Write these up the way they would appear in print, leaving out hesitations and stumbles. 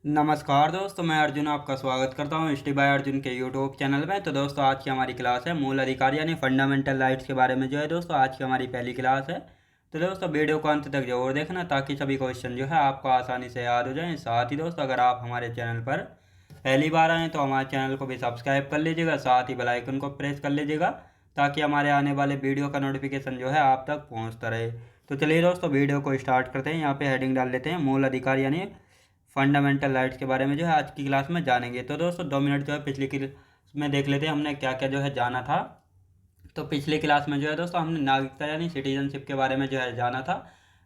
नमस्कार दोस्तों, मैं अर्जुन आपका स्वागत करता हूँ स्टडी बाय अर्जुन के यूट्यूब चैनल में। तो दोस्तों, आज की हमारी क्लास है मूल अधिकार यानी फंडामेंटल राइट्स के बारे में। जो है दोस्तों, आज की हमारी पहली क्लास है। तो दोस्तों, वीडियो को अंत तक जरूर देखना ताकि सभी क्वेश्चन जो है आपको आसानी से याद हो जाएं। साथ ही दोस्तों, अगर आप हमारे चैनल पर पहली बार आएँ तो हमारे चैनल को भी सब्सक्राइब कर लीजिएगा, साथ ही बेल आइकन को प्रेस कर लीजिएगा ताकि हमारे आने वाले वीडियो का नोटिफिकेशन जो है आप तक पहुँचता रहे। तो चलिए दोस्तों, वीडियो को स्टार्ट करते हैं। यहाँ पे हेडिंग डाल लेते हैं मूल अधिकार यानी फंडामेंटल राइट्स के बारे में जो है आज की क्लास में जानेंगे। तो दोस्तों, 2 मिनट जो है पिछली क्लास में देख लेते हैं हमने क्या क्या जो है जाना था। तो पिछली क्लास में जो है दोस्तों, हमने नागरिकता यानी सिटीजनशिप के बारे में जो है जाना था।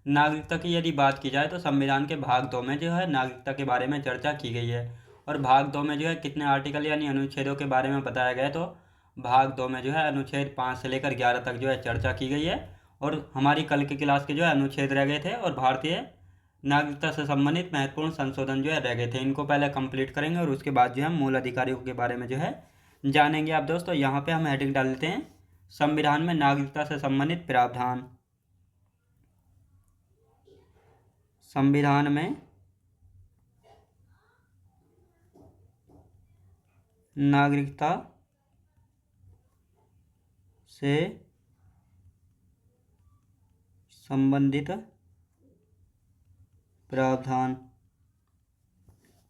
नागरिकता की यदि बात की जाए तो संविधान के भाग 2 में जो है नागरिकता के बारे में चर्चा की गई है। और भाग 2 में जो है कितने आर्टिकल यानी अनुच्छेदों के बारे में बताया गया है। तो भाग 2 में जो है अनुच्छेद 5 से लेकर 11 तक जो है चर्चा की गई है। और हमारी कल की क्लास के जो है अनुच्छेद रह गए थे और भारतीय नागरिकता से संबंधित महत्वपूर्ण संशोधन जो है रह गए थे। इनको पहले कंप्लीट करेंगे और उसके बाद जो है मूल अधिकारियों के बारे में जो है जानेंगे। आप दोस्तों, यहाँ पे हम हेडिंग डाल लेते हैं संविधान में नागरिकता से संबंधित प्रावधान। संविधान में नागरिकता से संबंधित प्रावधान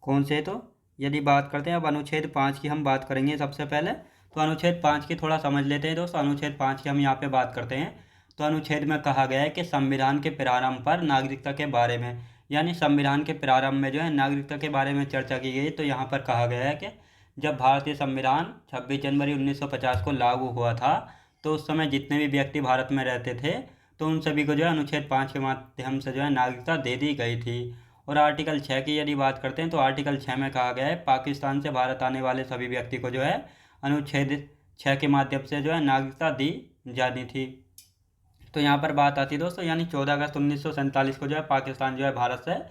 कौन से। तो यदि बात करते हैं अब अनुच्छेद 5 की हम बात करेंगे सबसे पहले। तो अनुच्छेद 5 की थोड़ा समझ लेते हैं दोस्तों। अनुच्छेद 5 की हम यहाँ पे बात करते हैं। तो अनुच्छेद में कहा गया है कि संविधान के प्रारंभ पर नागरिकता के बारे में, यानी संविधान के प्रारंभ में जो है नागरिकता के बारे में चर्चा की गई। तो यहाँ पर कहा गया है कि जब भारतीय संविधान 26 जनवरी 1950 को लागू हुआ था तो उस समय जितने भी व्यक्ति भारत में रहते थे तो उन सभी को जो है अनुच्छेद 5 के माध्यम से जो है नागरिकता दे दी गई थी। और आर्टिकल 6 की यदि बात करते हैं तो आर्टिकल 6 में कहा गया है पाकिस्तान से भारत आने वाले सभी व्यक्ति को जो है अनुच्छेद 6 के माध्यम से जो है नागरिकता दी जानी थी। तो यहाँ पर बात आती है दोस्तों, यानी 14 अगस्त 1947 को जो है पाकिस्तान जो है भारत से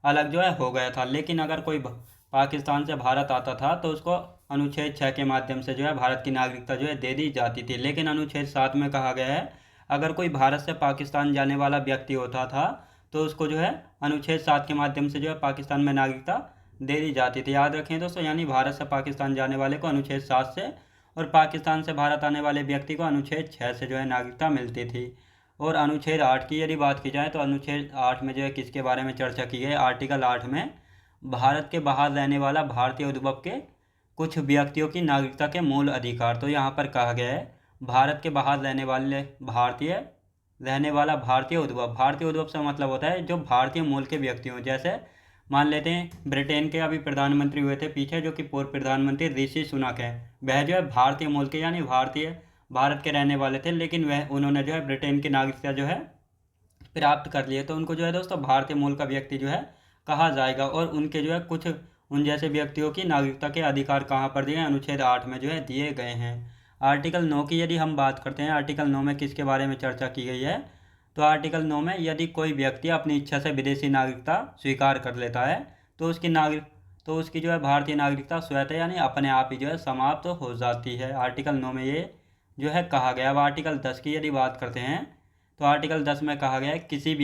अलग जो है हो गया था। लेकिन अगर कोई पाकिस्तान से भारत आता था तो उसको अनुच्छेद 6 के माध्यम से जो है भारत की नागरिकता जो है दे दी जाती थी। लेकिन अनुच्छेद 7 में कहा गया है अगर कोई भारत से पाकिस्तान जाने वाला व्यक्ति होता था तो उसको जो है अनुच्छेद 7 के माध्यम से जो है पाकिस्तान में नागरिकता दे दी जाती थी। याद रखें दोस्तों, यानी भारत से पाकिस्तान जाने वाले को अनुच्छेद 7 से और पाकिस्तान से भारत आने वाले व्यक्ति को अनुच्छेद 6 से जो है नागरिकता मिलती थी। और अनुच्छेद 8 की यदि बात की जाए तो अनुच्छेद 8 में जो है किसके बारे में चर्चा की गई। आर्टिकल 8 में भारत के बाहर रहने वाला भारतीय उद्भव के कुछ व्यक्तियों की नागरिकता के मूल अधिकार। तो यहाँ पर कहा गया है भारत के बाहर रहने वाला भारतीय उद्भव से मतलब होता है जो भारतीय मूल के व्यक्ति हों। जैसे मान लेते हैं ब्रिटेन के अभी प्रधानमंत्री हुए थे पीछे, जो कि पूर्व प्रधानमंत्री ऋषि सुनक है। वह जो है भारतीय मूल के यानी भारत के रहने वाले थे, लेकिन वह उन्होंने जो है ब्रिटेन की नागरिकता जो है प्राप्त कर लिए। तो उनको जो है दोस्तों भारतीय मूल का व्यक्ति जो है कहा जाएगा। और उनके जो है कुछ उन जैसे व्यक्तियों की नागरिकता के अधिकार कहाँ पर दिए हैं, अनुच्छेद 8 में जो है दिए गए हैं। आर्टिकल 9 की यदि हम बात करते हैं, आर्टिकल 9 में किसके बारे में चर्चा की गई है। तो आर्टिकल 9 में यदि कोई व्यक्ति अपनी इच्छा से विदेशी नागरिकता स्वीकार कर लेता है तो उसकी जो है भारतीय नागरिकता स्वतः यानी अपने आप ही जो है समाप्त हो जाती है। आर्टिकल 9 में ये जो है कहा गया। अब आर्टिकल 10 की यदि बात करते हैं तो आर्टिकल 10 में कहा गया है किसी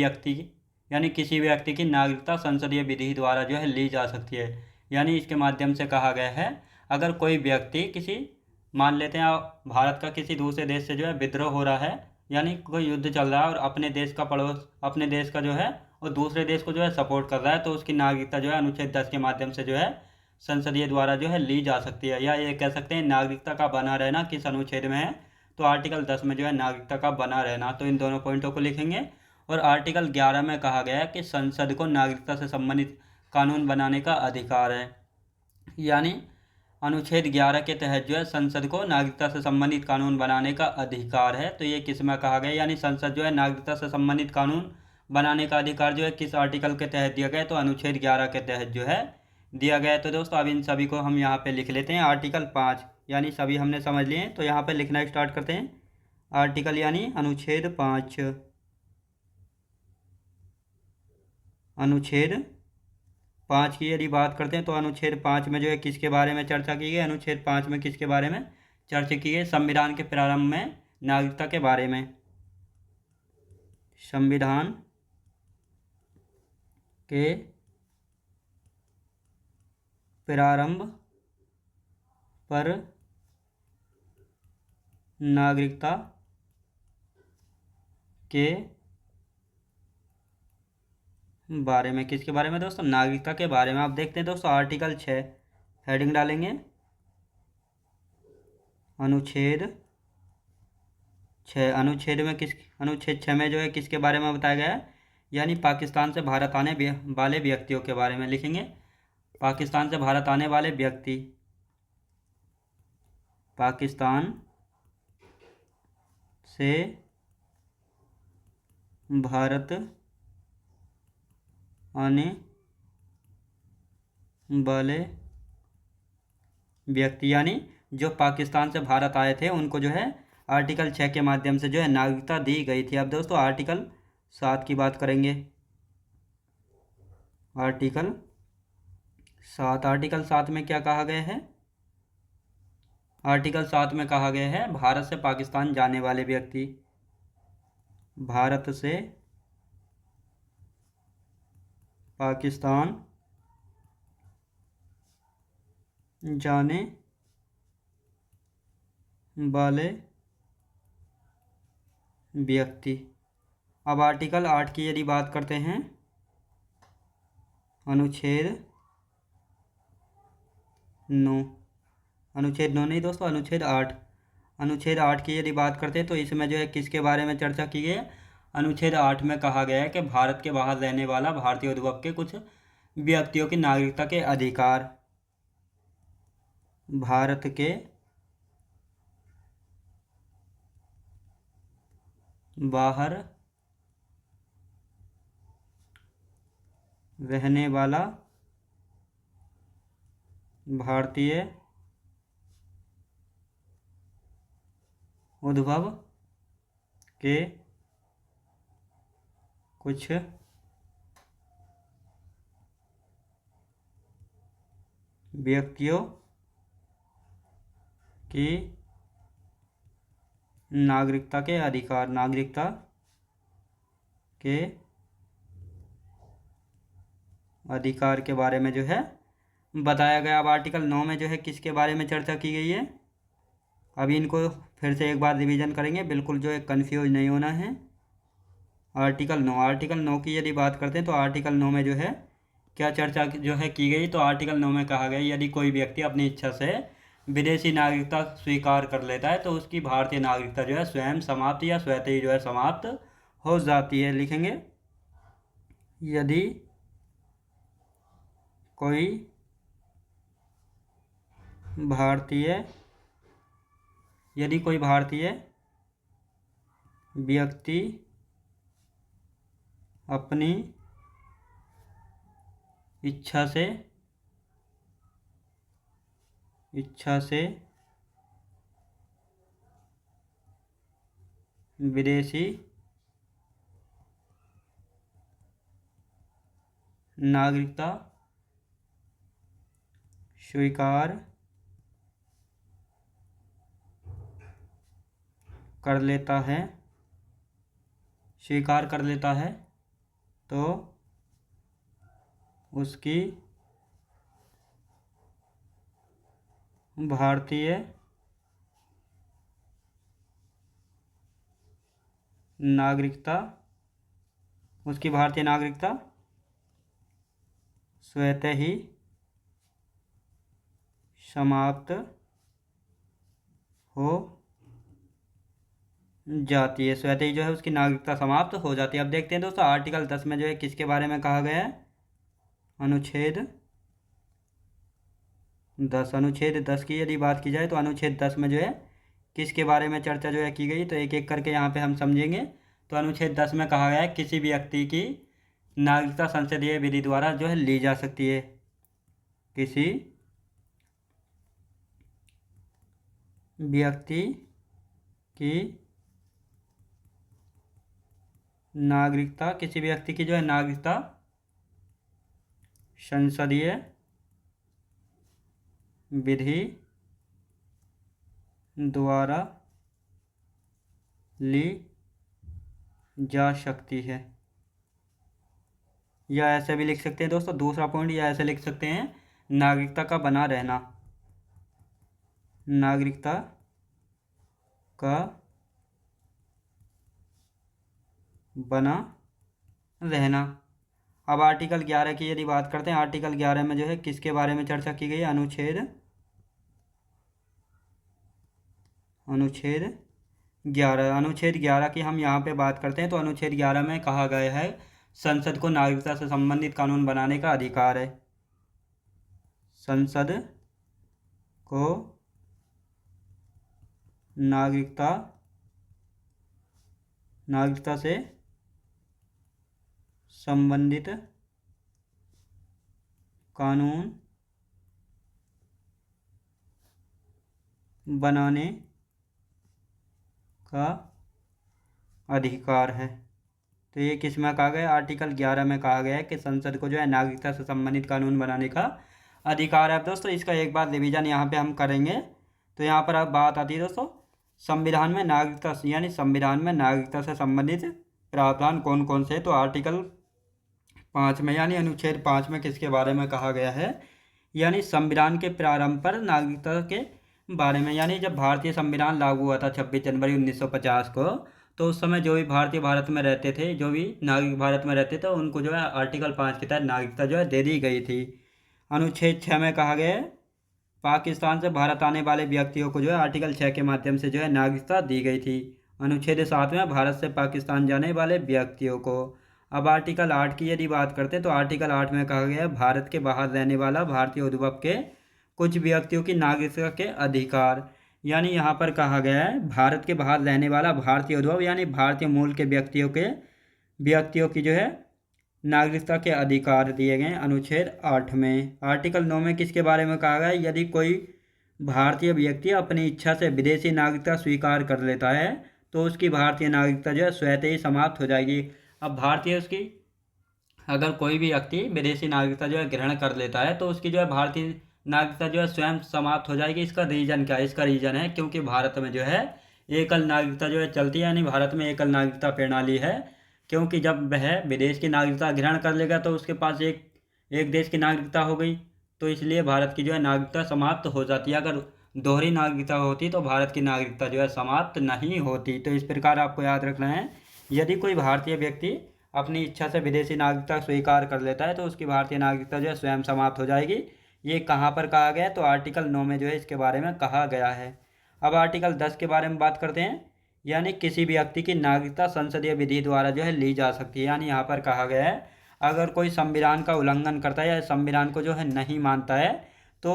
व्यक्ति की नागरिकता संसदीय विधि द्वारा जो है ली जा सकती है। यानी इसके माध्यम से कहा गया है अगर कोई व्यक्ति मान लेते हैं भारत का किसी दूसरे देश से जो है विद्रोह हो रहा है, यानी कोई युद्ध चल रहा है और अपने देश का जो है और दूसरे देश को जो है सपोर्ट कर रहा है, तो उसकी नागरिकता जो है अनुच्छेद 10 के माध्यम से जो है संसदीय द्वारा जो है ली जा सकती है। या ये कह सकते हैं नागरिकता का बना रहना किस अनुच्छेद में है। तो आर्टिकल 10 में जो है नागरिकता का बना रहना। तो इन दोनों पॉइंटों को लिखेंगे। और आर्टिकल 11 में कहा गया है कि संसद को नागरिकता से संबंधित कानून बनाने का अधिकार है। यानी अनुच्छेद 11 के तहत जो है संसद को नागरिकता से संबंधित कानून बनाने का अधिकार है। तो ये किस में कहा गया, यानी संसद जो है नागरिकता से संबंधित कानून बनाने का अधिकार जो है किस आर्टिकल के तहत दिया गया है। तो अनुच्छेद 11 के तहत जो है दिया गया है। तो दोस्तों, अब इन सभी को हम यहाँ पे लिख लेते हैं। आर्टिकल 5 यानी सभी हमने समझ लिए हैं, तो यहाँ पे लिखना स्टार्ट करते हैं। आर्टिकल यानी अनुच्छेद 5, अनुच्छेद 5 की यदि बात करते हैं तो अनुच्छेद 5 में जो है किसके बारे में चर्चा की गई। अनुच्छेद 5 में किसके बारे में चर्चा की गई, संविधान के प्रारंभ में नागरिकता के बारे में। संविधान के प्रारंभ पर नागरिकता के बारे में, किसके बारे में दोस्तों? नागरिकता के बारे में। आप देखते हैं दोस्तों आर्टिकल 6, हेडिंग डालेंगे अनुच्छेद 6। अनुच्छेद में अनुच्छेद 6 में जो है किसके बारे में बताया गया है? यानी पाकिस्तान से भारत आने वाले व्यक्तियों के बारे में लिखेंगे। पाकिस्तान से भारत आने वाले व्यक्ति, पाकिस्तान से भारत आने वाले व्यक्ति, यानी जो पाकिस्तान से भारत आए थे उनको जो है आर्टिकल 6 के माध्यम से जो है नागरिकता दी गई थी। अब दोस्तों आर्टिकल 7 की बात करेंगे। आर्टिकल 7, आर्टिकल 7 में क्या कहा गया है? आर्टिकल 7 में कहा गया है भारत से पाकिस्तान जाने वाले व्यक्ति, भारत से पाकिस्तान जाने वाले व्यक्ति। अब आर्टिकल 8 की यदि बात करते हैं, अनुच्छेद 9, अनुच्छेद 9 नहीं दोस्तों, अनुच्छेद 8। अनुच्छेद 8 की यदि बात करते हैं तो इसमें जो है किसके बारे में चर्चा की गई है? अनुच्छेद 8 में कहा गया है कि भारत के बाहर रहने वाला भारतीय उद्भव के कुछ व्यक्तियों की नागरिकता के अधिकार, भारत के बाहर रहने वाला भारतीय उद्भव के कुछ व्यक्तियों की नागरिकता के अधिकार, नागरिकता के अधिकार के बारे में जो है बताया गया। अब आर्टिकल 9 में जो है किसके बारे में चर्चा की गई है? अभी इनको फिर से एक बार रिवीजन करेंगे, बिल्कुल जो है कंफ्यूज नहीं होना है। आर्टिकल 9, आर्टिकल 9 की यदि बात करते हैं तो आर्टिकल 9 में जो है क्या चर्चा जो है की गई? तो आर्टिकल 9 में कहा गया यदि कोई व्यक्ति अपनी इच्छा से विदेशी नागरिकता स्वीकार कर लेता है तो उसकी भारतीय नागरिकता जो है स्वयं समाप्त या स्वतः ही जो है समाप्त हो जाती है। लिखेंगे यदि कोई भारतीय व्यक्ति अपनी इच्छा से विदेशी नागरिकता स्वीकार कर लेता है तो उसकी भारतीय नागरिकता स्वतः ही समाप्त हो जाती है, स्वतः ही जो है उसकी नागरिकता समाप्त हो जाती है। अब देखते हैं दोस्तों आर्टिकल 10 में जो है किसके बारे में कहा गया है? अनुच्छेद 10, अनुच्छेद 10 की यदि बात की जाए तो अनुच्छेद 10 में जो है किसके बारे में चर्चा जो है की गई? तो एक एक करके यहाँ पे हम समझेंगे। तो अनुच्छेद 10 में कहा गया है किसी व्यक्ति की नागरिकता संसदीय विधि द्वारा जो है ली जा सकती है, किसी व्यक्ति की नागरिकता, किसी व्यक्ति की जो है नागरिकता संसदीय विधि द्वारा ली जा सकती है। या ऐसे भी लिख सकते हैं दोस्तों, दूसरा पॉइंट या ऐसे लिख सकते हैं नागरिकता का बना रहना, नागरिकता का बना रहना। अब आर्टिकल 11 की यदि बात करते हैं, आर्टिकल 11 में जो है किसके बारे में चर्चा की गई है? अनुच्छेद 11। अनुच्छेद 11 की हम यहाँ पे बात करते हैं तो अनुच्छेद 11 में कहा गया है संसद को नागरिकता से संबंधित कानून बनाने का अधिकार है। संसद को नागरिकता से संबंधित कानून बनाने का अधिकार है। तो ये किस में कहा गया? आर्टिकल 11 में कहा गया है कि संसद को जो है नागरिकता से संबंधित कानून बनाने का अधिकार है। अब दोस्तों इसका एक बार रिवीजन यहाँ पे हम करेंगे। तो यहाँ पर अब बात आती है दोस्तों संविधान में नागरिकता यानी संविधान में नागरिकता से संबंधित प्रावधान कौन कौन से? तो आर्टिकल 5 में यानी अनुच्छेद 5 में किसके बारे में कहा गया है? यानी संविधान के प्रारंभ पर नागरिकता के बारे में। यानी जब भारतीय संविधान लागू हुआ था 26 जनवरी 1950 को, तो उस समय जो भी भारतीय भारत में रहते थे, जो भी नागरिक भारत में रहते थे, उनको जो है आर्टिकल 5 के तहत नागरिकता जो है दे दी गई थी। अनुच्छेद 6 में कहा गया है पाकिस्तान से भारत आने वाले व्यक्तियों को जो है आर्टिकल 6 के माध्यम से जो है नागरिकता दी गई थी। अनुच्छेद 7 में भारत से पाकिस्तान जाने वाले व्यक्तियों को। अब आर्टिकल 8 की यदि बात करते हैं तो आर्टिकल 8 में कहा गया है भारत के बाहर रहने वाला भारतीय उद्भव के कुछ व्यक्तियों की नागरिकता के अधिकार। यानी यहाँ पर कहा गया है भारत के बाहर रहने वाला भारतीय उद्भव यानी भारतीय मूल के व्यक्तियों की जो है नागरिकता के अधिकार दिए गए अनुच्छेद 8 में। आर्टिकल 9 में किसके बारे में कहा गया है? यदि कोई भारतीय व्यक्ति अपनी इच्छा से विदेशी नागरिकता स्वीकार कर लेता है तो उसकी भारतीय नागरिकता जो है स्वतः ही समाप्त हो जाएगी। अब अगर कोई भी व्यक्ति विदेशी नागरिकता जो है ग्रहण कर लेता है तो उसकी जो है भारतीय नागरिकता जो है स्वयं समाप्त हो जाएगी। इसका रीज़न क्या है? इसका रीज़न है क्योंकि भारत में जो है एकल नागरिकता जो है चलती है, यानी भारत में एकल नागरिकता प्रणाली है। क्योंकि जब वह विदेश की नागरिकता ग्रहण कर लेगा तो उसके पास एक देश की नागरिकता हो गई, तो इसलिए भारत की जो है नागरिकता समाप्त हो जाती है। अगर दोहरी नागरिकता होती तो भारत की नागरिकता जो है समाप्त नहीं होती। तो इस प्रकार आपको याद रखना है यदि कोई भारतीय व्यक्ति अपनी इच्छा से विदेशी नागरिकता स्वीकार कर लेता है तो उसकी भारतीय नागरिकता जो है स्वयं समाप्त हो जाएगी। ये कहाँ पर कहा गया है? तो आर्टिकल 9 में जो है इसके बारे में कहा गया है। अब आर्टिकल 10 के बारे में बात करते हैं। यानी किसी भी व्यक्ति की नागरिकता संसदीय विधि द्वारा जो है ली जा सकती है। यानी यहाँ पर कहा गया है अगर कोई संविधान का उल्लंघन करता है या संविधान को जो है नहीं मानता है तो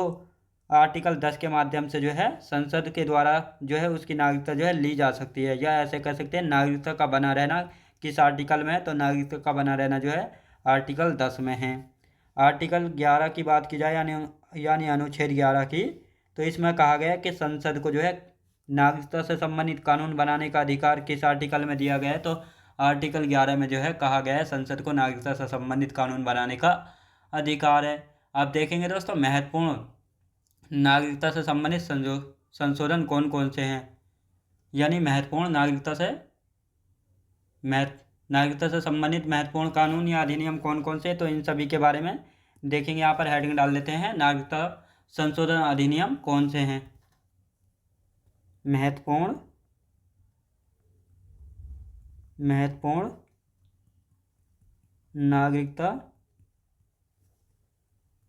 आर्टिकल 10 के माध्यम से जो है संसद के द्वारा जो है उसकी नागरिकता जो है ली जा सकती है। या ऐसे कह सकते हैं नागरिकता का बना रहना किस आर्टिकल में है? तो नागरिकता का बना रहना जो है आर्टिकल 10 में है। आर्टिकल 11 की बात की जाए यानी अनुच्छेद 11 की, तो इसमें कहा गया है कि संसद को जो है नागरिकता से संबंधित कानून बनाने का अधिकार किस आर्टिकल में दिया गया है? तो आर्टिकल 11 में जो है कहा गया है संसद को नागरिकता से संबंधित कानून बनाने का अधिकार है। आप देखेंगे दोस्तों महत्वपूर्ण नागरिकता से संबंधित संशोधन कौन कौन से हैं? यानी नागरिकता से संबंधित महत्वपूर्ण कानून या अधिनियम कौन कौन से? तो इन सभी के बारे में देखेंगे। यहाँ पर हेडिंग डाल देते हैं नागरिकता संशोधन अधिनियम कौन से हैं? महत्वपूर्ण नागरिकता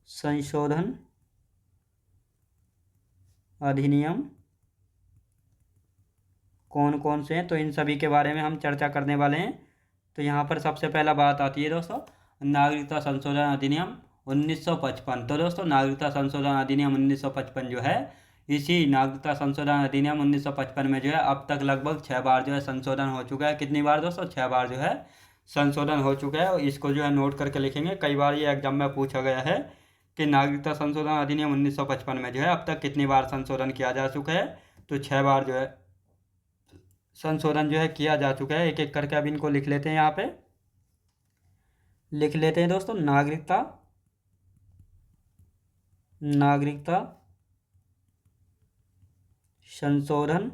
संशोधन अधिनियम कौन कौन से हैं? तो इन सभी के बारे में हम चर्चा करने वाले हैं। तो यहाँ पर सबसे पहला बात आती है दोस्तों नागरिकता संशोधन अधिनियम 1955। तो दोस्तों नागरिकता संशोधन अधिनियम 1955 जो है इसी नागरिकता संशोधन अधिनियम 1955 में जो है अब तक लगभग 6 बार जो है संशोधन हो चुका है। कितनी बार दोस्तों? 6 बार जो है संशोधन हो चुका है। और इसको जो है नोट करके लिखेंगे, कई बार ये एग्जाम में पूछा गया है कि नागरिकता संशोधन अधिनियम 1955 में जो है अब तक कितनी बार संशोधन किया जा चुका है? तो 6 बार जो है संशोधन जो है किया जा चुका है। एक एक करके अब इनको लिख लेते हैं। यहाँ पे लिख लेते हैं दोस्तों नागरिकता संशोधन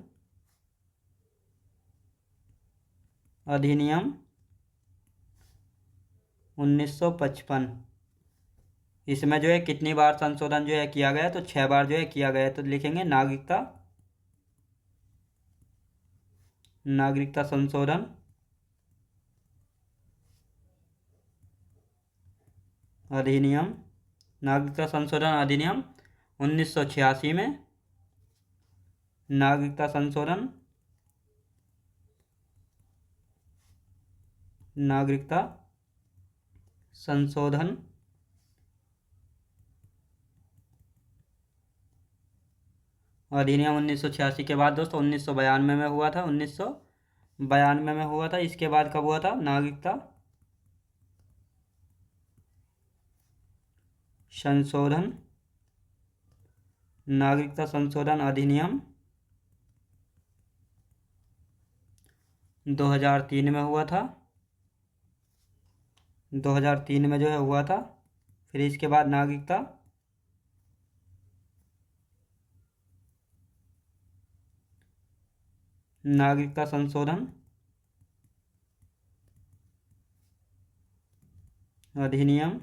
अधिनियम 1955। इसमें जो है कितनी बार संशोधन जो है किया गया, तो 6 बार जो है किया गया है। तो लिखेंगे नागरिकता संशोधन अधिनियम, नागरिकता संशोधन अधिनियम 1986 में, नागरिकता संशोधन, नागरिकता संशोधन अधिनियम 1986 के बाद दोस्तों 1992 में हुआ था, 1992 में हुआ था। इसके बाद कब हुआ था? संशोधन नागरिकता संशोधन अधिनियम 2003 में हुआ था, 2003 में जो है हुआ था। फिर इसके बाद नागरिकता संशोधन अधिनियम,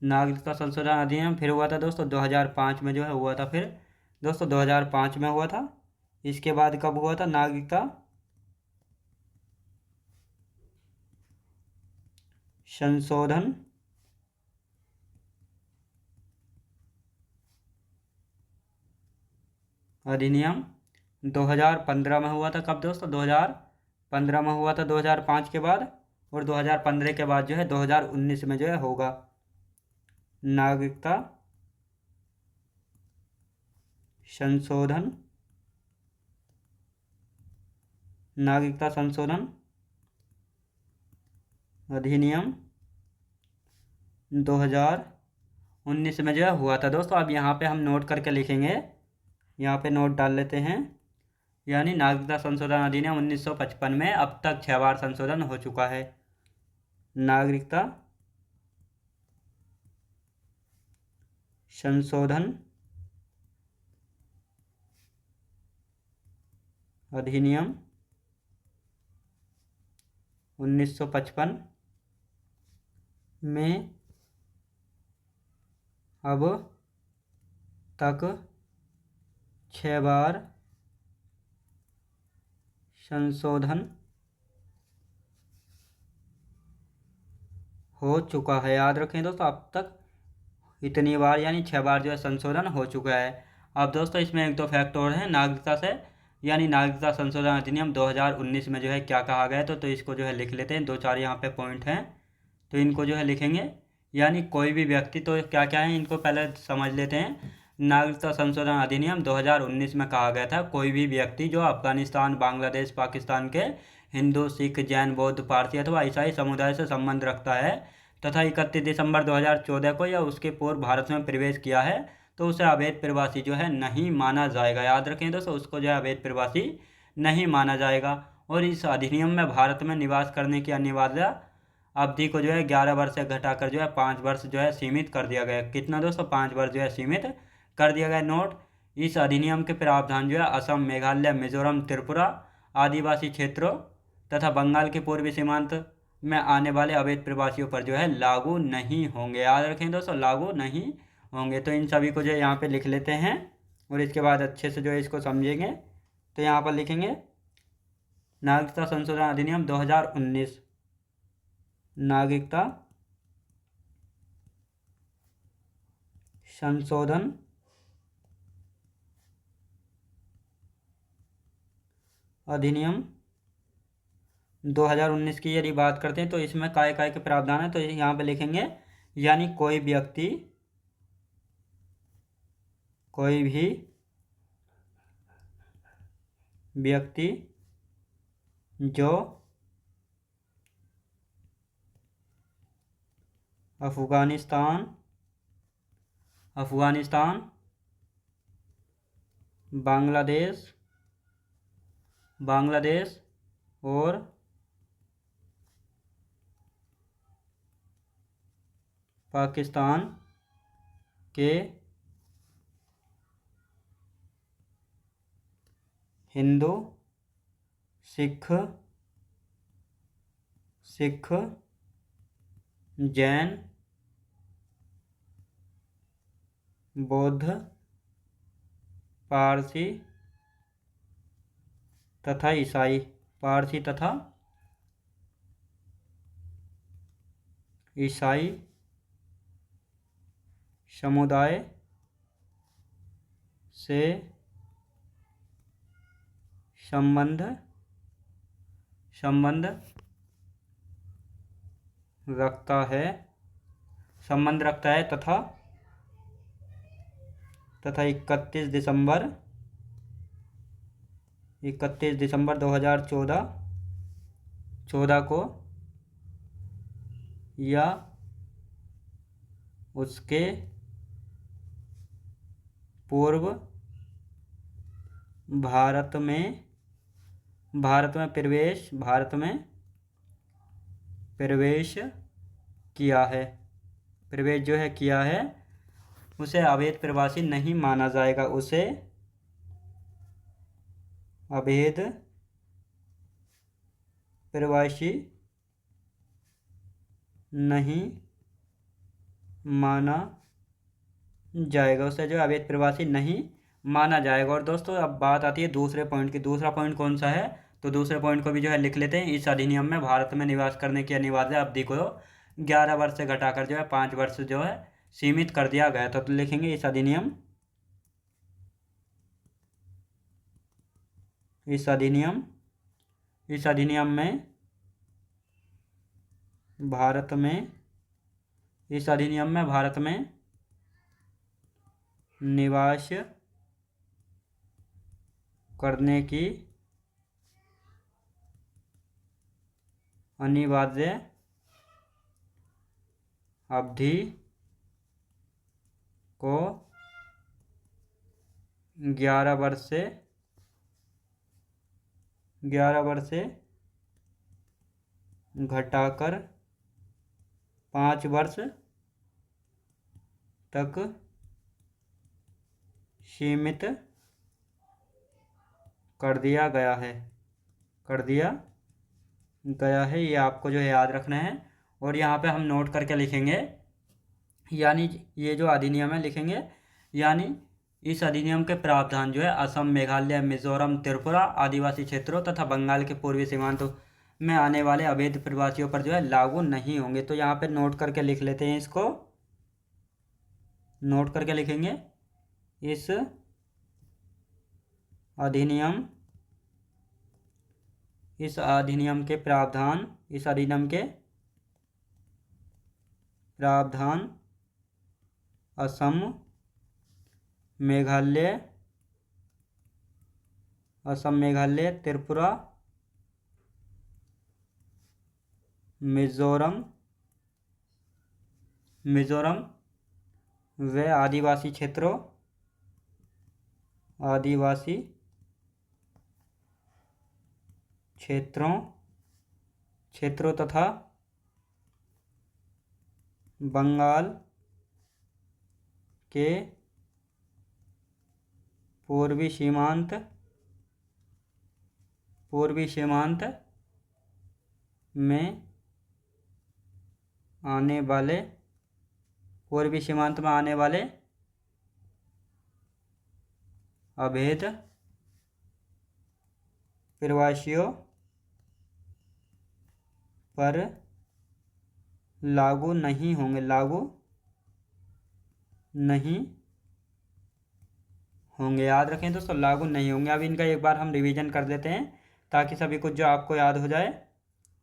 नागरिकता संशोधन अधिनियम फिर हुआ था दोस्तों 2005 में जो है हुआ था। फिर दोस्तों 2005 में हुआ था। इसके बाद कब हुआ था? नागरिकता संशोधन अधिनियम 2015 में हुआ था। कब दोस्तों? 2015 में हुआ था 2005 के बाद। और 2015 के बाद जो है 2019 में जो है होगा नागरिकता संशोधन, नागरिकता संशोधन अधिनियम 2019 में जो है हुआ था दोस्तों। अब यहाँ पे हम नोट करके लिखेंगे, यहाँ पे नोट डाल लेते हैं। यानी नागरिकता संशोधन अधिनियम 1955 में अब तक 6 बार संशोधन हो चुका है। नागरिकता संशोधन अधिनियम 1955 में अब तक 6 बार संशोधन हो चुका है। याद रखें दोस्तों, अब तक इतनी बार यानी 6 बार जो है संशोधन हो चुका है। अब दोस्तों इसमें एक दो फैक्ट और हैं नागरिकता से, यानी नागरिकता संशोधन अधिनियम 2019 में जो है क्या कहा गया है। तो इसको जो है लिख लेते हैं, 2-4 यहाँ पे पॉइंट हैं, तो इनको जो है लिखेंगे। यानी कोई भी व्यक्ति, तो क्या क्या है इनको पहले समझ लेते हैं। नागरिकता संशोधन अधिनियम 2019 में कहा गया था कोई भी व्यक्ति जो अफगानिस्तान, बांग्लादेश, पाकिस्तान के हिंदू, सिख, जैन, बौद्ध, पारसी अथवा ईसाई समुदाय से संबंध रखता है तथा 31 दिसंबर 2014 को या उसके पूर्व भारत में प्रवेश किया है, तो उसे अवैध प्रवासी जो है नहीं माना जाएगा। याद रखें दोस्तों, उसको जो है अवैध प्रवासी नहीं माना जाएगा। और इस अधिनियम में भारत में निवास करने की अनिवार्य अवधि को जो है 11 वर्ष से घटाकर जो है 5 वर्ष जो है सीमित कर दिया गया। कितना दोस्तों? 5 वर्ष जो है सीमित कर दिया गया। नोट, इस अधिनियम के प्रावधान जो है असम, मेघालय, मिजोरम, त्रिपुरा आदिवासी क्षेत्रों तथा बंगाल के पूर्वी सीमांत में आने वाले अवैध प्रवासियों पर जो है लागू नहीं होंगे। याद रखें दोस्तों, लागू नहीं होंगे। तो इन सभी को जो है यहाँ पे लिख लेते हैं और इसके बाद अच्छे से जो है इसको समझेंगे। तो यहाँ पर लिखेंगे नागरिकता संशोधन अधिनियम 2019, नागरिकता संशोधन अधिनियम 2019 की यदि बात करते हैं तो इसमें काय काय के प्रावधान है, तो यहाँ पे लिखेंगे यानी कोई भी व्यक्ति जो अफगानिस्तान बांग्लादेश और पाकिस्तान के हिंदू, सिख, जैन, बौद्ध, पारसी तथा ईसाई, पारसी तथा ईसाई समुदाय से संबंध रखता है तथा 31 दिसंबर 2014 को या उसके पूर्व भारत में प्रवेश किया है, उसे अवैध प्रवासी नहीं माना जाएगा, उसे अवैध प्रवासी नहीं माना जाएगा, और दोस्तों अब बात आती है दूसरे पॉइंट की। दूसरा पॉइंट कौन सा है, तो दूसरे पॉइंट को भी जो है लिख लेते हैं। इस अधिनियम में भारत में निवास करने की अनिवार्य अवधि को 11 वर्ष से घटाकर जो है 5 वर्ष जो है सीमित कर दिया गया था। तो लिखेंगे इस अधिनियम में भारत में निवास करने की अनिवार्य अवधि को 11 वर्ष से घटाकर 5 वर्ष तक सीमित कर दिया गया है, ये आपको जो है याद रखना है। और यहाँ पे हम नोट करके लिखेंगे, यानी ये जो अधिनियम है लिखेंगे, यानी इस अधिनियम के प्रावधान जो है असम, मेघालय, मिजोरम, त्रिपुरा आदिवासी क्षेत्रों तथा बंगाल के पूर्वी सीमांतों में आने वाले अवैध प्रवासियों पर जो है लागू नहीं होंगे। तो यहाँ पे नोट करके लिख लेते हैं, इसको नोट करके लिखेंगे। इस अधिनियम के प्रावधान असम, मेघालय, त्रिपुरा, मिजोरम व आदिवासी क्षेत्रों तथा बंगाल के पूर्वी सीमांत में आने वाले अवैध प्रवासियों पर लागू नहीं होंगे, याद रखें दोस्तों, लागू नहीं होंगे। अब इनका एक बार हम रिवीजन कर देते हैं ताकि सभी कुछ जो आपको याद हो जाए।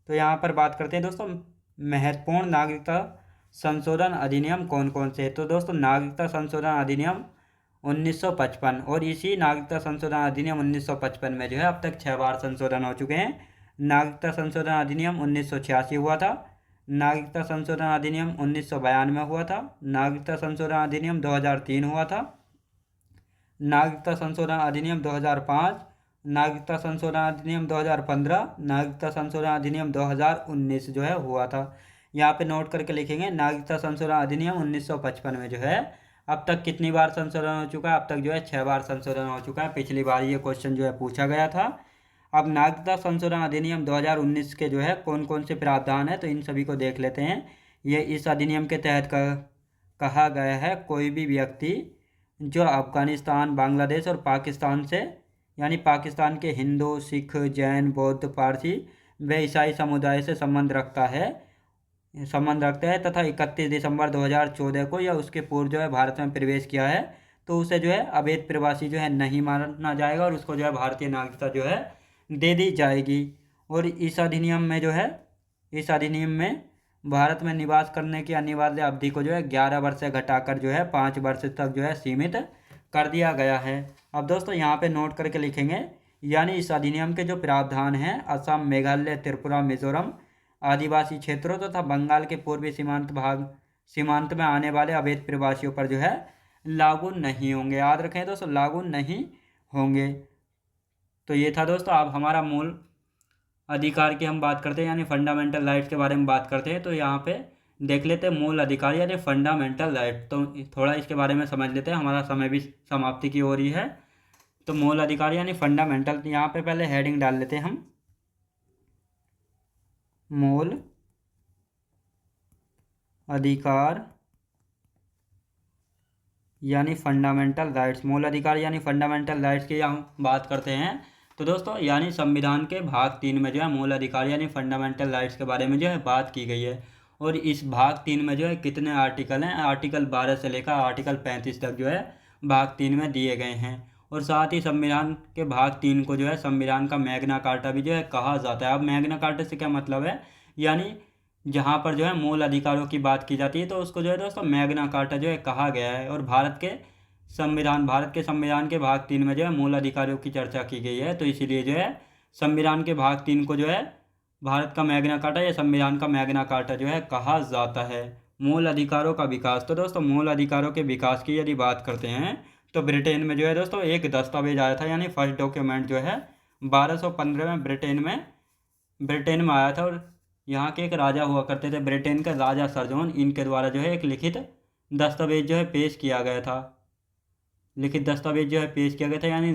तो यहाँ पर बात करते हैं दोस्तों, महत्वपूर्ण नागरिकता संशोधन अधिनियम कौन कौन से। तो दोस्तों नागरिकता संशोधन अधिनियम 1955, और इसी नागरिकता संशोधन अधिनियम 1955 में जो है अब तक 6 बार संशोधन हो चुके हैं। नागरिकता संशोधन अधिनियम 1986 हुआ था, नागरिकता संशोधन अधिनियम 1992 हुआ था, नागरिकता संशोधन अधिनियम 2003 हुआ था, नागरिकता संशोधन अधिनियम 2005, नागरिकता संशोधन अधिनियम 2015, नागरिकता संशोधन अधिनियम 2019 जो है हुआ था। यहाँ पे नोट करके लिखेंगे, नागरिकता संशोधन अधिनियम 1955 में जो है अब तक कितनी बार संशोधन हो चुका है, अब तक जो है 6 बार संशोधन हो चुका है। पिछली बार ये क्वेश्चन जो है पूछा गया था। अब नागरिकता संशोधन अधिनियम 2019 के जो है कौन कौन से प्रावधान है, तो इन सभी को देख लेते हैं। ये इस अधिनियम के तहत कहा गया है, कोई भी व्यक्ति जो अफगानिस्तान, बांग्लादेश और पाकिस्तान से, यानी पाकिस्तान के हिंदू, सिख, जैन, बौद्ध, पारसी व ईसाई समुदाय से संबंध रखता है तथा 31 दिसंबर 2014 को या उसके पूर्व जो है भारत में प्रवेश किया है, तो उसे जो है अवैध प्रवासी जो है नहीं माना जाएगा और उसको जो है भारतीय नागरिकता जो है दे दी जाएगी। और इस अधिनियम में भारत में निवास करने की अनिवार्य अवधि को जो है 11 वर्ष से घटाकर जो है 5 वर्ष तक जो है सीमित कर दिया गया है। अब दोस्तों यहाँ पे नोट करके लिखेंगे, यानी इस अधिनियम के जो प्रावधान हैं असम, मेघालय, त्रिपुरा, मिजोरम आदिवासी क्षेत्रों तथा बंगाल के पूर्वी सीमांत में आने वाले अवैध प्रवासियों पर जो है लागू नहीं होंगे। याद रखें दोस्तों, लागू नहीं होंगे। तो ये था दोस्तों, अब हमारा मूल अधिकार की हम बात करते हैं, यानी फंडामेंटल राइट्स के बारे में बात करते हैं। तो यहाँ पे देख लेते हैं मूल अधिकार यानी फंडामेंटल राइट। तो थोड़ा इसके बारे में समझ लेते हैं, हमारा समय भी समाप्ति की ओर ही है। तो मूल अधिकार यानी फंडामेंटल, यहाँ पे पहले हेडिंग डाल लेते हैं हम, मूल अधिकार यानी फंडामेंटल राइट्स। मूल अधिकार यानी फंडामेंटल राइट्स की हम बात करते हैं। तो दोस्तों यानी संविधान के भाग 3 में जो है मूल अधिकार यानी फंडामेंटल राइट्स के बारे में जो है बात की गई है। और इस भाग 3 में जो है कितने आर्टिकल हैं, आर्टिकल 12 से लेकर आर्टिकल 35 तक जो है भाग 3 में दिए गए हैं। और साथ ही संविधान के भाग 3 को जो है संविधान का मैग्ना कार्टा भी जो है कहा जाता है। अब मैग्ना कार्टा से क्या मतलब है, यानी जहाँ पर जो है मूल अधिकारों की बात की जाती है तो उसको जो है दोस्तों मैग्ना कार्टा जो है कहा गया है। और भारत के संविधान के भाग 3 में जो है मूल अधिकारों की चर्चा की गई है, तो इसीलिए जो है संविधान के भाग 3 को जो है भारत का मैग्ना कार्टा या संविधान का मैग्ना कार्टा जो है कहा जाता है। मूल अधिकारों का विकास, तो दोस्तों मूल अधिकारों के विकास की यदि बात करते हैं तो ब्रिटेन में जो है दोस्तों एक दस्तावेज आया था, यानी फर्स्ट डॉक्यूमेंट जो है 1215 में ब्रिटेन में आया था। और यहाँ के एक राजा हुआ करते थे ब्रिटेन के, राजा सर जॉन, इनके द्वारा जो है एक लिखित दस्तावेज जो है पेश किया गया था। यानी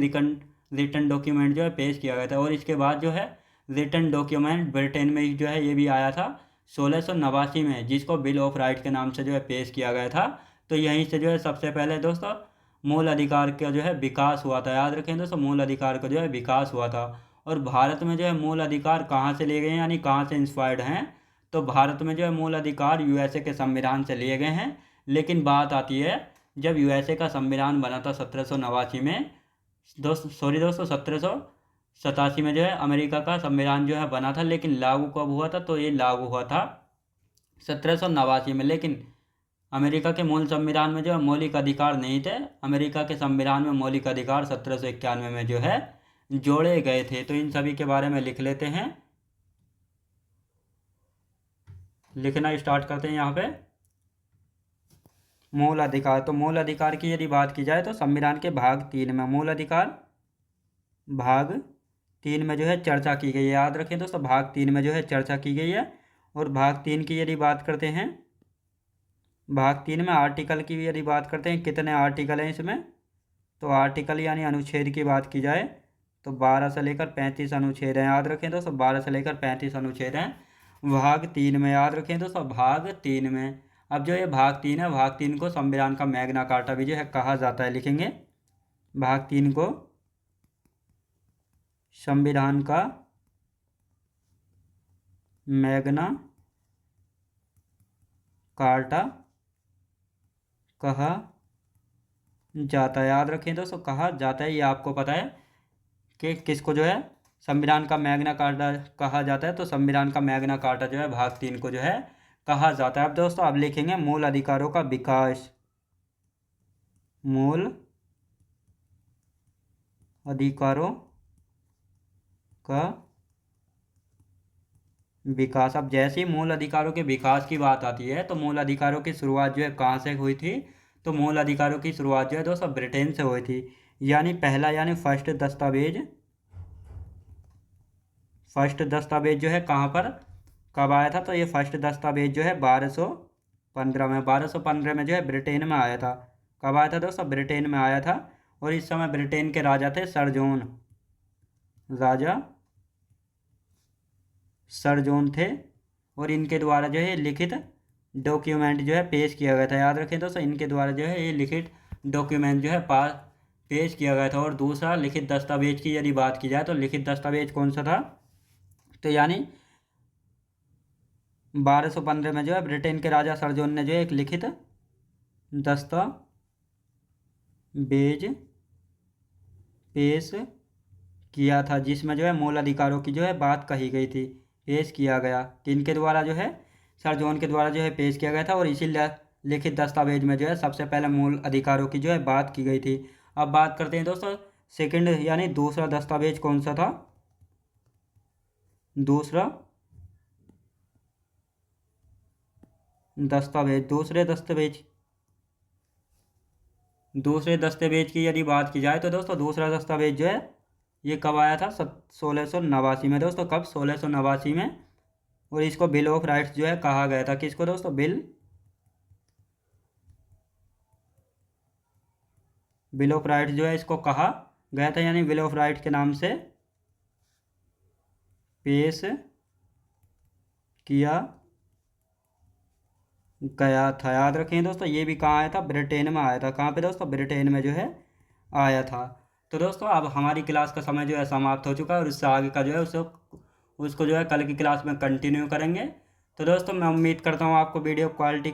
रिटन डॉक्यूमेंट जो है पेश किया गया था। और इसके बाद जो है रिटन डॉक्यूमेंट ब्रिटेन में जो है ये भी आया था 1689 में, जिसको बिल ऑफ राइट के नाम से जो है पेश किया गया था। तो यहीं से जो है सबसे पहले दोस्तों मूल अधिकार का जो है विकास हुआ था। याद रखें दोस्तों, मूल अधिकार का जो है विकास हुआ था। और भारत में जो है मूल अधिकार कहाँ से लिए गए हैं, यानी कहाँ से इंस्पायर्ड हैं, तो भारत में जो है मूल अधिकार यूएसए के संविधान से लिए गए हैं। लेकिन बात आती है जब यूएसए का संविधान बना था 1789 में, दोस्तों 1787 में जो है अमेरिका का संविधान जो है बना था, लेकिन लागू कब हुआ था, तो ये लागू हुआ था 1789 में। लेकिन अमेरिका के मूल संविधान में जो है मौलिक अधिकार नहीं थे, अमेरिका के संविधान में मौलिक अधिकार 1791 में जो है जोड़े गए थे। तो इन सभी के बारे में लिख लेते हैं, लिखना स्टार्ट करते हैं यहाँ पे। मूल अधिकार, तो मूल अधिकार की यदि बात की जाए तो संविधान के भाग 3 में मूल अधिकार भाग 3 में जो है चर्चा की गई है। याद रखें दोस्तों, भाग 3 में जो है चर्चा की गई है। और भाग 3 की यदि बात करते हैं, भाग 3 में आर्टिकल की यदि बात करते हैं, कितने आर्टिकल हैं इसमें, तो आर्टिकल यानी अनुच्छेद की बात की जाए तो 12 से लेकर 35 अनुच्छेद हैं। याद रखें दोस्तों, 12 से लेकर 35 अनुच्छेद हैं भाग 3 में। याद रखें दोस्तों, भाग 3 में। अब जो ये भाग 3 है, भाग 3 को संविधान का मैग्ना कार्टा भी जो है कहा जाता है। लिखेंगे भाग 3 को संविधान का मैग्ना कार्टा कहा जाता है। याद रखें दोस्तों, कहा जाता है, ये आपको पता है कि किसको जो है संविधान का मैग्ना कार्टा कहा जाता है, तो संविधान का मैग्ना कार्टा जो है भाग 3 को जो है कहा जाता है। अब दोस्तों अब लिखेंगे मूल अधिकारों का विकास, मूल अधिकारों का विकास। अब जैसे ही मूल अधिकारों के विकास की बात आती है तो मूल अधिकारों की शुरुआत जो है कहाँ से हुई थी, तो मूल अधिकारों की शुरुआत जो है दोस्तों ब्रिटेन से हुई थी। यानी पहला यानी फर्स्ट दस्तावेज जो है कहाँ पर कब आया था, तो ये फर्स्ट दस्तावेज जो है 1215 में जो है ब्रिटेन में आया था। कब आया था दोस्तों, ब्रिटेन में आया था। और इस समय ब्रिटेन के राजा थे सर जॉन थे। और इनके द्वारा जो है लिखित डॉक्यूमेंट जो है पेश किया गया था। याद रखें दोस्तों, इनके द्वारा जो है ये लिखित डॉक्यूमेंट जो है पास पेश किया गया था। और दूसरा लिखित दस्तावेज की यदि बात की जाए तो लिखित दस्तावेज कौन सा था, तो यानी 1215 में जो है ब्रिटेन के राजा सर जॉन ने जो है एक लिखित दस्तावेज पेश किया था, जिसमें जो है मूल अधिकारों की जो है बात कही गई थी, पेश किया गया। किनके द्वारा जो है, सर जॉन के द्वारा जो है पेश किया गया था। और इसी लिखित दस्तावेज में जो है सबसे पहले मूल अधिकारों की जो है बात की गई थी। अब बात करते हैं दोस्तों सेकंड यानी दूसरा दस्तावेज कौन सा था। दूसरा दस्तावेज, दूसरे दस्तावेज की यदि बात की जाए तो दोस्तों दूसरा दस्तावेज जो है ये कब आया था, 1689 में दोस्तों। कब, 1689 में। और इसको बिल ऑफ राइट्स जो है कहा गया था। किसको दोस्तों, बिल ऑफ राइट्स जो है इसको कहा गया था, यानी बिल ऑफ राइट्स के नाम से पेश किया गया था। याद रखें दोस्तों, ये भी कहाँ आया था, ब्रिटेन में आया था। कहाँ पे दोस्तों, ब्रिटेन में जो है आया था। तो दोस्तों अब हमारी क्लास का समय जो है समाप्त हो चुका है, और इससे आगे का जो है उसको जो है कल की क्लास में कंटिन्यू करेंगे। तो दोस्तों मैं उम्मीद करता हूँ आपको वीडियो क्वालिटी